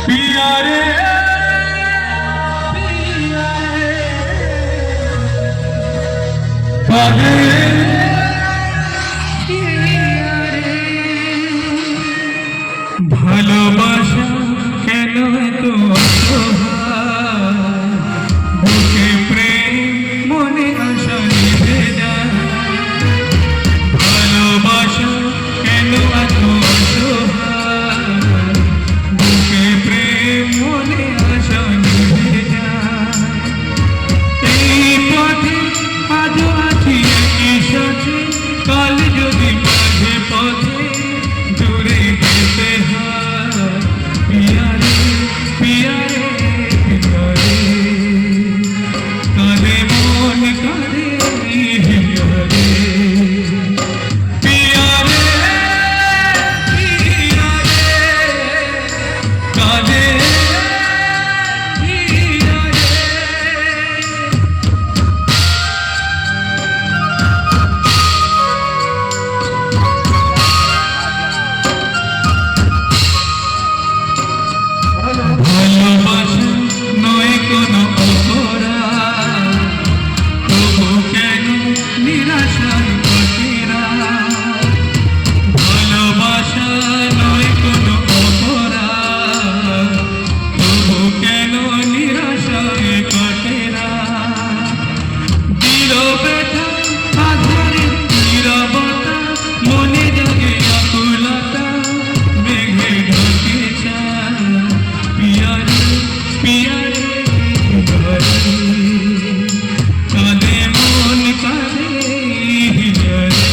पिया रे काहे ভালোবাসা কেন এত অসহায় বুকে প্রেম মনে আশা নিভে যায় ভালোবাসা কেন এত অসহায় বুকে প্রেম মনে আশা নিভে যায় এই পথে আজও আছি একই সাথে কাল যদি মাঝে পথে দূরে যেতে হয় পিয়া রে পিয়া রে পিয়া রে কাঁদে মন কাঁদে হিয়া রে পিয়া রে পিয়া রে কাঁদে হিয়া রে ভালোবাসা নয় কোনো অপরাধ তবু কেন নিরাশায় কাটেরা ভালোবাসা নয় কোনো অপরাধ তবু কেন নিরাশায় কাটেরা দিল ব্যথা আধারে নীরবতা মনে জাগে আকুলতা মেঘে ঢাকে চায় পিয়া রে পিয়া রে কাঁদে মন কাঁদে হিয়া রে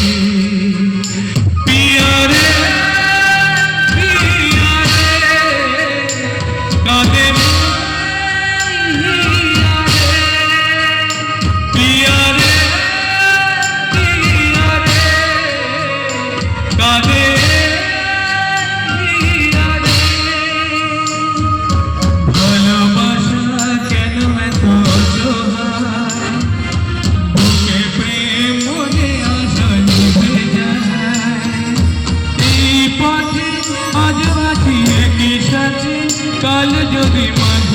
পিয়া রে পিয়া রে কাঁদে মন হিয়া রে পিয়া রে পিয়া রে কাঁদে হিয়া রে ভালোবাসা কেন এত অসহায় বুকে প্রেম মনে আশা নিভে যায় এই পথে আজ আছি একই সাথে কাল যদি মাঝে